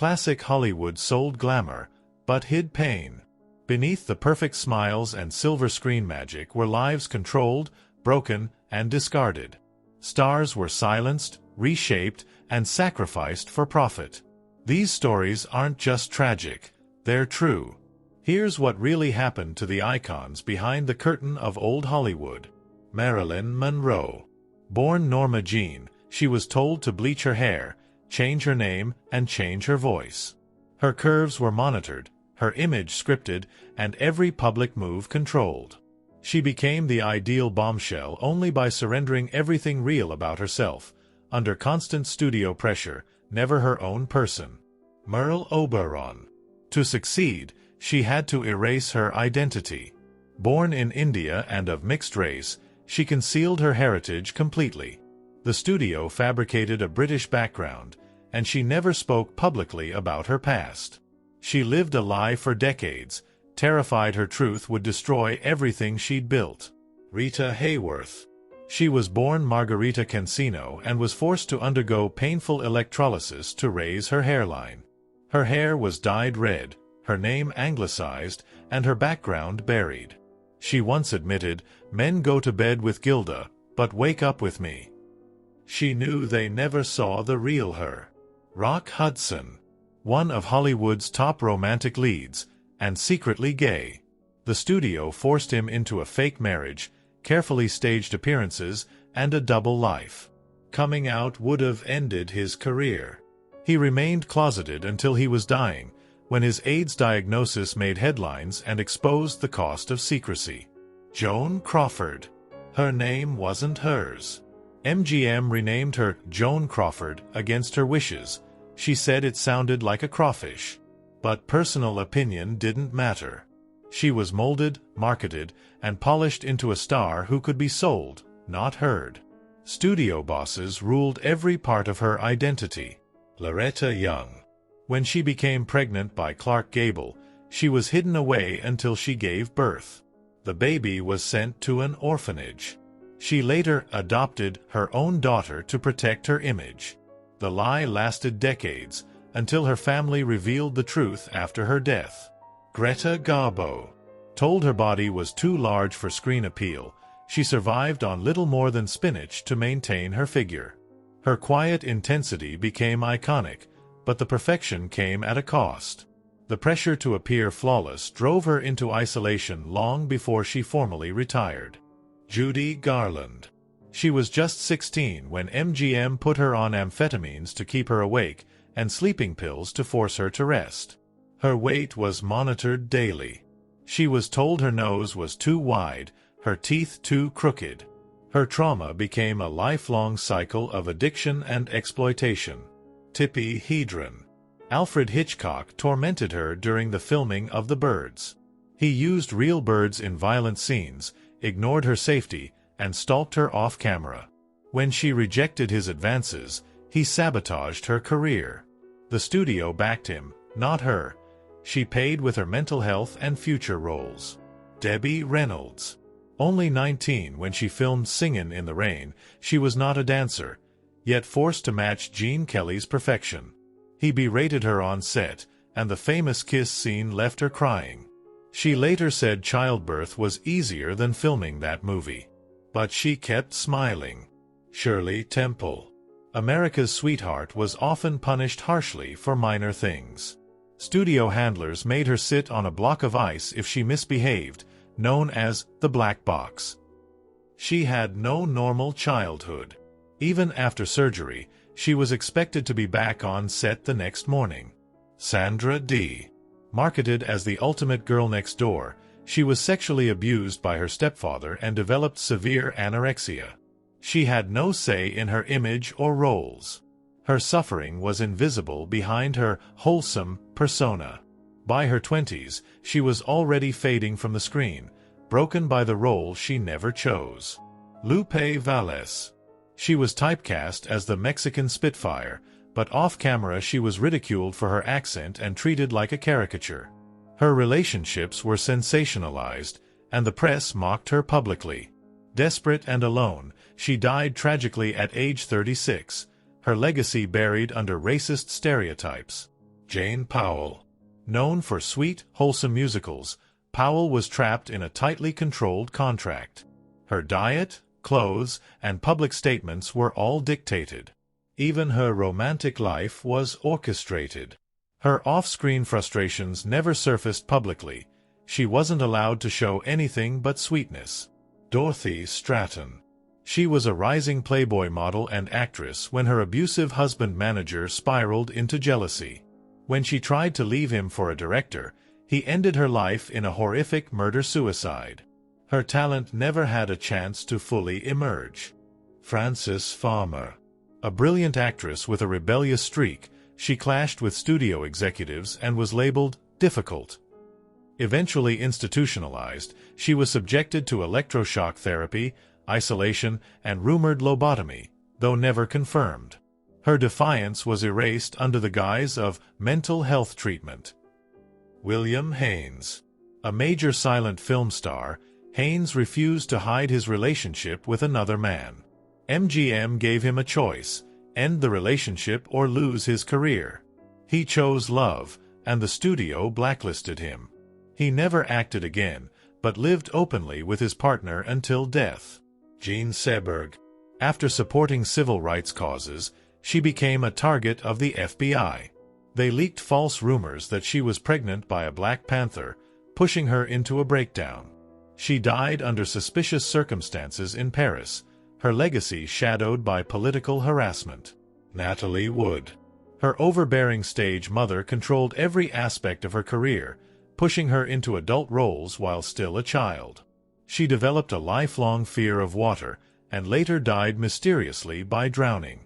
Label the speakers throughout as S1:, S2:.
S1: Classic Hollywood sold glamour, but hid pain. Beneath the perfect smiles and silver screen magic were lives controlled, broken, and discarded. Stars were silenced, reshaped, and sacrificed for profit. These stories aren't just tragic, they're true. Here's what really happened to the icons behind the curtain of old Hollywood. Marilyn Monroe. Born Norma Jean, she was told to bleach her hair, change her name, and change her voice. Her curves were monitored, her image scripted, and every public move controlled. She became the ideal bombshell only by surrendering everything real about herself, under constant studio pressure, never her own person. Merle Oberon. To succeed, she had to erase her identity. Born in India and of mixed race, she concealed her heritage completely. The studio fabricated a British background, and she never spoke publicly about her past. She lived a lie for decades, terrified her truth would destroy everything she'd built. Rita Hayworth. She was born Margarita Cancino and was forced to undergo painful electrolysis to raise her hairline. Her hair was dyed red, her name anglicized, and her background buried. She once admitted, "Men go to bed with Gilda, but wake up with me." She knew they never saw the real her. Rock Hudson. One of Hollywood's top romantic leads, and secretly gay. The studio forced him into a fake marriage, carefully staged appearances, and a double life. Coming out would have ended his career. He remained closeted until he was dying, when his AIDS diagnosis made headlines and exposed the cost of secrecy. Joan Crawford. Her name wasn't hers. MGM renamed her Joan Crawford against her wishes. She said it sounded like a crawfish. But personal opinion didn't matter. She was molded, marketed, and polished into a star who could be sold, not heard. Studio bosses ruled every part of her identity. Loretta Young. When she became pregnant by Clark Gable, she was hidden away until she gave birth. The baby was sent to an orphanage. She later adopted her own daughter to protect her image. The lie lasted decades, until her family revealed the truth after her death. Greta Garbo. Told her body was too large for screen appeal, she survived on little more than spinach to maintain her figure. Her quiet intensity became iconic, but the perfection came at a cost. The pressure to appear flawless drove her into isolation long before she formally retired. Judy Garland. She was just 16 when MGM put her on amphetamines to keep her awake and sleeping pills to force her to rest. Her weight was monitored daily. She was told her nose was too wide, her teeth too crooked. Her trauma became a lifelong cycle of addiction and exploitation. Tippi Hedren. Alfred Hitchcock tormented her during the filming of The Birds. He used real birds in violent scenes, ignored her safety, and stalked her off camera. When she rejected his advances, he sabotaged her career. The studio backed him, not her. She paid with her mental health and future roles. Debbie Reynolds. Only 19 when she filmed Singin' in the Rain, she was not a dancer, yet forced to match Gene Kelly's perfection. He berated her on set, and the famous kiss scene left her crying. She later said childbirth was easier than filming that movie. But she kept smiling. Shirley Temple. America's sweetheart was often punished harshly for minor things. Studio handlers made her sit on a block of ice if she misbehaved, known as the black box. She had no normal childhood. Even after surgery, she was expected to be back on set the next morning. Sandra Dee. Marketed as the ultimate girl next door, she was sexually abused by her stepfather and developed severe anorexia. She had no say in her image or roles. Her suffering was invisible behind her wholesome persona. By her 20s, she was already fading from the screen, broken by the role she never chose. Lupe Valles. She was typecast as the Mexican Spitfire, but off-camera she was ridiculed for her accent and treated like a caricature. Her relationships were sensationalized, and the press mocked her publicly. Desperate and alone, she died tragically at age 36, her legacy buried under racist stereotypes. Jane Powell. Known for sweet, wholesome musicals, Powell was trapped in a tightly controlled contract. Her diet, clothes, and public statements were all dictated. Even her romantic life was orchestrated. Her off-screen frustrations never surfaced publicly. She wasn't allowed to show anything but sweetness. Dorothy Stratton. She was a rising Playboy model and actress when her abusive husband-manager spiraled into jealousy. When she tried to leave him for a director, he ended her life in a horrific murder-suicide. Her talent never had a chance to fully emerge. Frances Farmer. A brilliant actress with a rebellious streak, she clashed with studio executives and was labeled difficult. Eventually institutionalized, she was subjected to electroshock therapy, isolation, and rumored lobotomy, though never confirmed. Her defiance was erased under the guise of mental health treatment. William Haynes. A major silent film star, Haynes refused to hide his relationship with another man. MGM gave him a choice: end the relationship or lose his career. He chose love, and the studio blacklisted him. He never acted again, but lived openly with his partner until death. Jean Seberg. After supporting civil rights causes, she became a target of the FBI. They leaked false rumors that she was pregnant by a Black Panther, pushing her into a breakdown. She died under suspicious circumstances in Paris, her legacy shadowed by political harassment. Natalie Wood. Her overbearing stage mother controlled every aspect of her career, pushing her into adult roles while still a child. She developed a lifelong fear of water and later died mysteriously by drowning.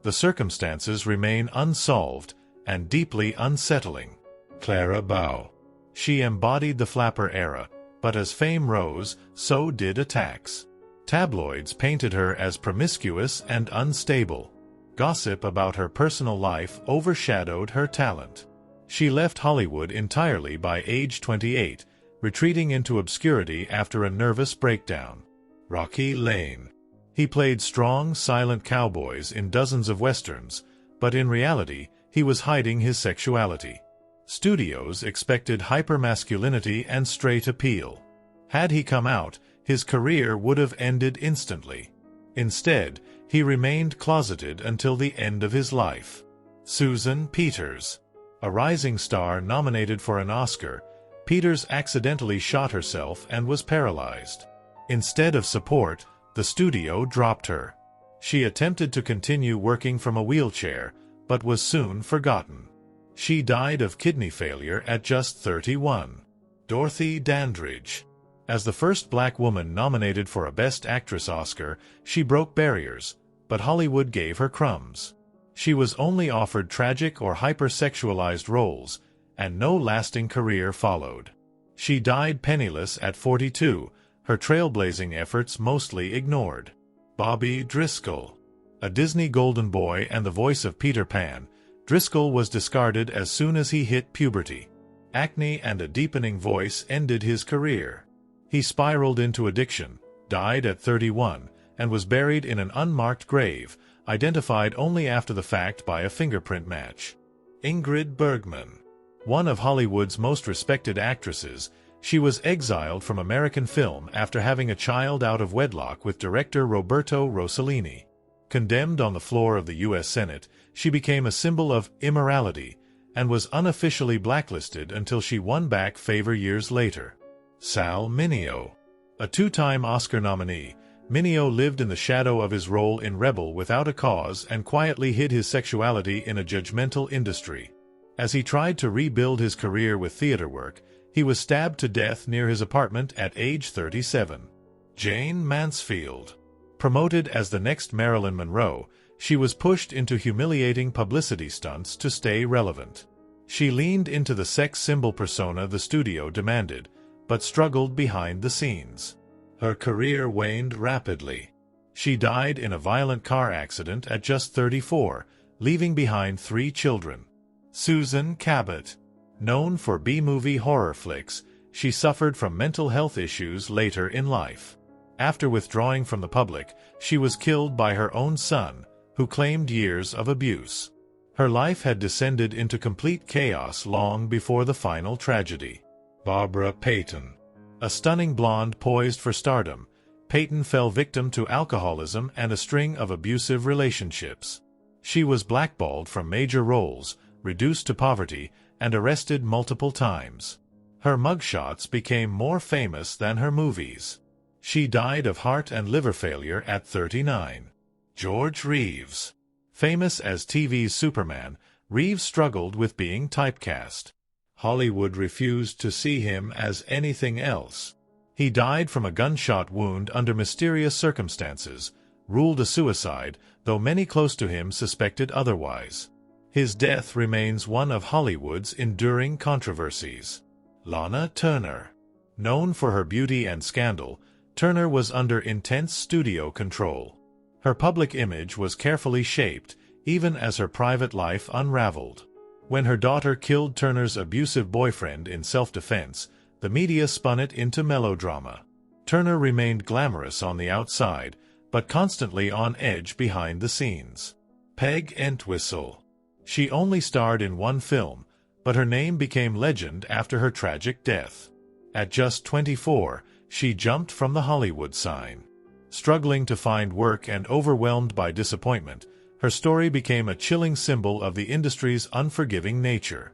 S1: The circumstances remain unsolved and deeply unsettling. Clara Bow. She embodied the flapper era, but as fame rose, so did attacks. Tabloids painted her as promiscuous and unstable. Gossip about her personal life overshadowed her talent. She left Hollywood entirely by age 28, retreating into obscurity after a nervous breakdown. Rocky Lane. He played strong, silent cowboys in dozens of westerns, but in reality, he was hiding his sexuality. Studios expected hypermasculinity and straight appeal. Had he come out, his career would have ended instantly. Instead, he remained closeted until the end of his life. Susan Peters. A rising star nominated for an Oscar, Peters accidentally shot herself and was paralyzed. Instead of support, the studio dropped her. She attempted to continue working from a wheelchair, but was soon forgotten. She died of kidney failure at just 31. Dorothy Dandridge. As the first black woman nominated for a Best Actress Oscar, she broke barriers, but Hollywood gave her crumbs. She was only offered tragic or hypersexualized roles, and no lasting career followed. She died penniless at 42, her trailblazing efforts mostly ignored. Bobby Driscoll. A Disney golden boy and the voice of Peter Pan, Driscoll was discarded as soon as he hit puberty. Acne and a deepening voice ended his career. He spiraled into addiction, died at 31, and was buried in an unmarked grave, identified only after the fact by a fingerprint match. Ingrid Bergman. One of Hollywood's most respected actresses, she was exiled from American film after having a child out of wedlock with director Roberto Rossellini. Condemned on the floor of the U.S. Senate, she became a symbol of immorality and was unofficially blacklisted until she won back favor years later. Sal Mineo. A two-time Oscar nominee, Mineo lived in the shadow of his role in Rebel without a cause and quietly hid his sexuality in a judgmental industry. As he tried to rebuild his career with theater work, he was stabbed to death near his apartment at age 37. Jane Mansfield. Promoted as the next Marilyn Monroe, she was pushed into humiliating publicity stunts to stay relevant. She leaned into the sex symbol persona the studio demanded, but struggled behind the scenes. Her career waned rapidly. She died in a violent car accident at just 34, leaving behind 3 children. Susan Cabot. Known for B-movie horror flicks, she suffered from mental health issues later in life. After withdrawing from the public, she was killed by her own son, who claimed years of abuse. Her life had descended into complete chaos long before the final tragedy. Barbara Payton. A stunning blonde poised for stardom, Payton fell victim to alcoholism and a string of abusive relationships. She was blackballed from major roles, reduced to poverty, and arrested multiple times. Her mugshots became more famous than her movies. She died of heart and liver failure at 39. George Reeves. Famous as TV's Superman, Reeves struggled with being typecast. Hollywood refused to see him as anything else. He died from a gunshot wound under mysterious circumstances, ruled a suicide, though many close to him suspected otherwise. His death remains one of Hollywood's enduring controversies. Lana Turner. Known for her beauty and scandal, Turner was under intense studio control. Her public image was carefully shaped, even as her private life unraveled. When her daughter killed Turner's abusive boyfriend in self-defense, the media spun it into melodrama. Turner remained glamorous on the outside, but constantly on edge behind the scenes. Peg Entwistle. She only starred in one film, but her name became legend after her tragic death. At just 24, she jumped from the Hollywood sign. Struggling to find work and overwhelmed by disappointment, her story became a chilling symbol of the industry's unforgiving nature.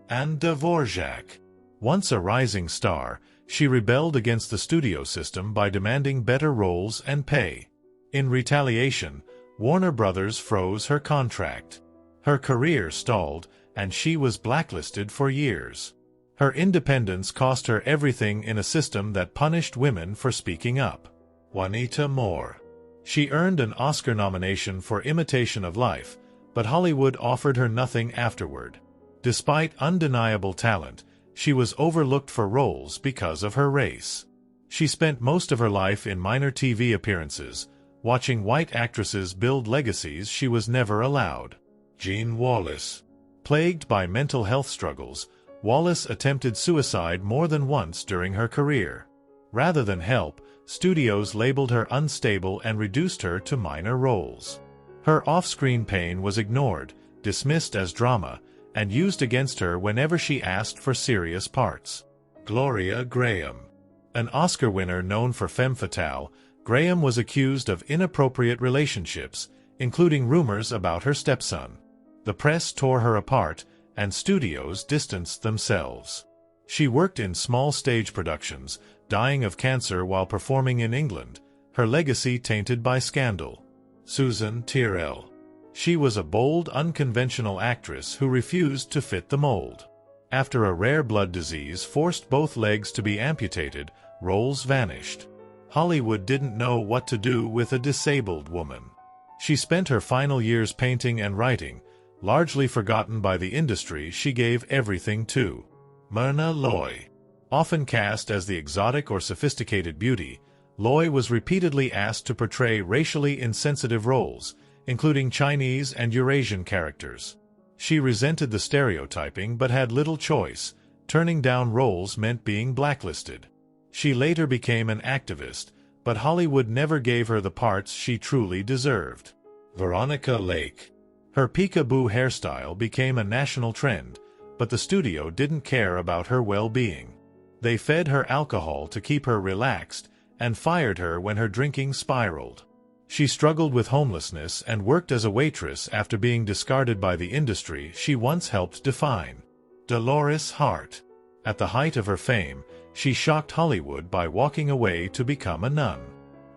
S1: Anne Dvorak. Once a rising star, she rebelled against the studio system by demanding better roles and pay. In retaliation, Warner Brothers froze her contract. Her career stalled, and she was blacklisted for years. Her independence cost her everything in a system that punished women for speaking up. Juanita Moore. She earned an Oscar nomination for Imitation of Life, but Hollywood offered her nothing afterward. Despite undeniable talent, she was overlooked for roles because of her race. She spent most of her life in minor TV appearances, watching white actresses build legacies she was never allowed. Jean Wallace. Plagued by mental health struggles, Wallace attempted suicide more than once during her career. Rather than help, studios labeled her unstable and reduced her to minor roles. Her off-screen pain was ignored, dismissed as drama, and used against her whenever she asked for serious parts. Gloria Graham. An Oscar winner known for Femme Fatale, Graham was accused of inappropriate relationships, including rumors about her stepson. The press tore her apart, and studios distanced themselves. She worked in small stage productions, dying of cancer while performing in England, her legacy tainted by scandal. Susan Tyrrell. She was a bold, unconventional actress who refused to fit the mold. After a rare blood disease forced both legs to be amputated, roles vanished. Hollywood didn't know what to do with a disabled woman. She spent her final years painting and writing, largely forgotten by the industry she gave everything to. Myrna Loy. Often cast as the exotic or sophisticated beauty, Loy was repeatedly asked to portray racially insensitive roles, including Chinese and Eurasian characters. She resented the stereotyping but had little choice. Turning down roles meant being blacklisted. She later became an activist, but Hollywood never gave her the parts she truly deserved. Veronica Lake. Her peekaboo hairstyle became a national trend, but the studio didn't care about her well-being. They fed her alcohol to keep her relaxed and fired her when her drinking spiraled. She struggled with homelessness and worked as a waitress after being discarded by the industry she once helped define. Dolores Hart. At the height of her fame, she shocked Hollywood by walking away to become a nun.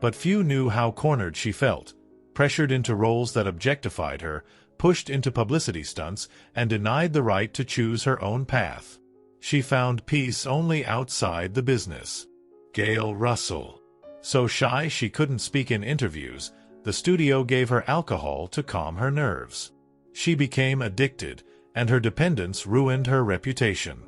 S1: But few knew how cornered she felt, pressured into roles that objectified her, pushed into publicity stunts, and denied the right to choose her own path. She found peace only outside the business. Gail Russell. So shy she couldn't speak in interviews, the studio gave her alcohol to calm her nerves. She became addicted, and her dependence ruined her reputation.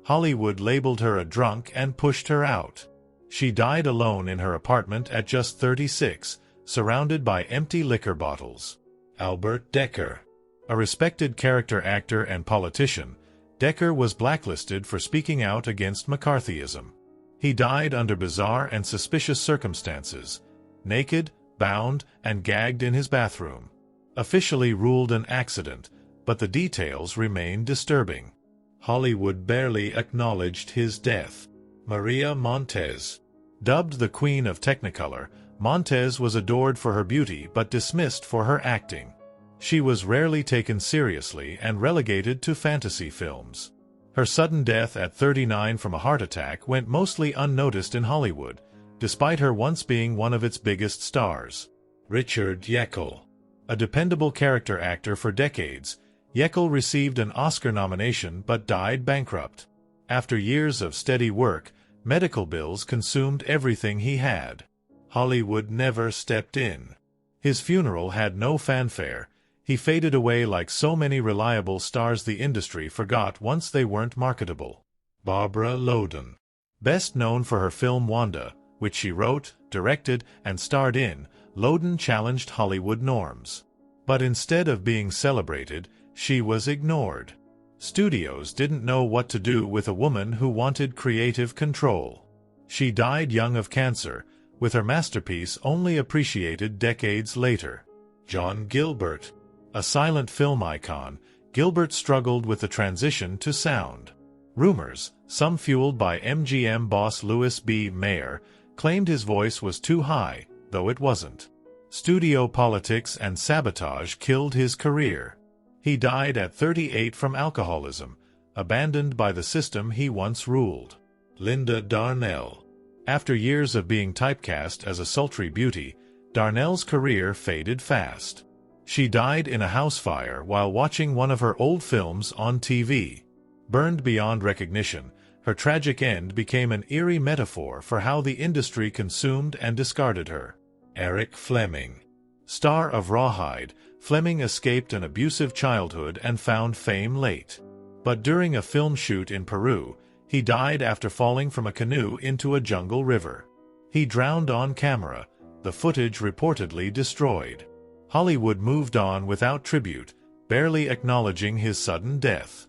S1: Hollywood labeled her a drunk and pushed her out. She died alone in her apartment at just 36, surrounded by empty liquor bottles. Albert Decker. A respected character actor and politician, Decker was blacklisted for speaking out against McCarthyism. He died under bizarre and suspicious circumstances, naked, bound, and gagged in his bathroom. Officially ruled an accident, but the details remain disturbing. Hollywood barely acknowledged his death. Maria Montez. Dubbed the Queen of Technicolor, Montez was adored for her beauty but dismissed for her acting. She was rarely taken seriously and relegated to fantasy films. Her sudden death at 39 from a heart attack went mostly unnoticed in Hollywood, despite her once being one of its biggest stars. Richard Jekyll. A dependable character actor for decades, Jekyll received an Oscar nomination but died bankrupt. After years of steady work, medical bills consumed everything he had. Hollywood never stepped in. His funeral had no fanfare. He faded away like so many reliable stars the industry forgot once they weren't marketable. Barbara Loden. Best known for her film Wanda, which she wrote, directed, and starred in, Loden challenged Hollywood norms. But instead of being celebrated, she was ignored. Studios didn't know what to do with a woman who wanted creative control. She died young of cancer, with her masterpiece only appreciated decades later. John Gilbert. A silent film icon, Gilbert struggled with the transition to sound. Rumors, some fueled by MGM boss Louis B. Mayer, claimed his voice was too high, though it wasn't. Studio politics and sabotage killed his career. He died at 38 from alcoholism, abandoned by the system he once ruled. Linda Darnell. After years of being typecast as a sultry beauty, Darnell's career faded fast. She died in a house fire while watching one of her old films on TV. Burned beyond recognition, her tragic end became an eerie metaphor for how the industry consumed and discarded her. Eric Fleming. Star of Rawhide, Fleming escaped an abusive childhood and found fame late. But during a film shoot in Peru, he died after falling from a canoe into a jungle river. He drowned on camera, the footage reportedly destroyed. Hollywood moved on without tribute, barely acknowledging his sudden death.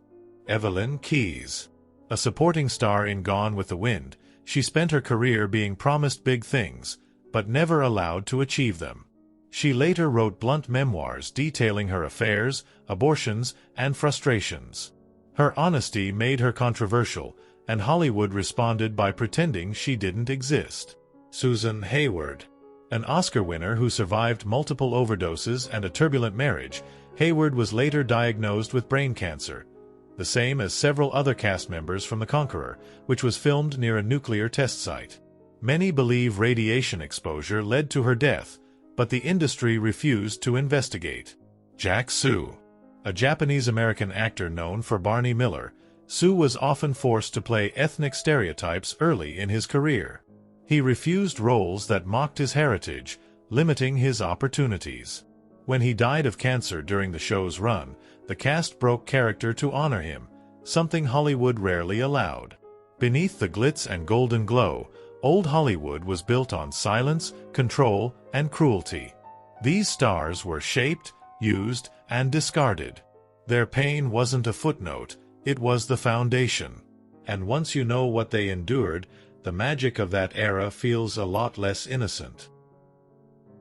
S1: Evelyn Keyes. A supporting star in Gone with the Wind, she spent her career being promised big things, but never allowed to achieve them. She later wrote blunt memoirs detailing her affairs, abortions, and frustrations. Her honesty made her controversial, and Hollywood responded by pretending she didn't exist. Susan Hayward. An Oscar winner who survived multiple overdoses and a turbulent marriage, Hayward was later diagnosed with brain cancer, the same as several other cast members from The Conqueror, which was filmed near a nuclear test site. Many believe radiation exposure led to her death, but the industry refused to investigate. Jack Sue. A Japanese-American actor known for Barney Miller, Sue was often forced to play ethnic stereotypes early in his career. He refused roles that mocked his heritage, limiting his opportunities. When he died of cancer during the show's run, the cast broke character to honor him, something Hollywood rarely allowed. Beneath the glitz and golden glow, old Hollywood was built on silence, control, and cruelty. These stars were shaped, used, and discarded. Their pain wasn't a footnote, it was the foundation. And once you know what they endured, the magic of that era feels a lot less innocent.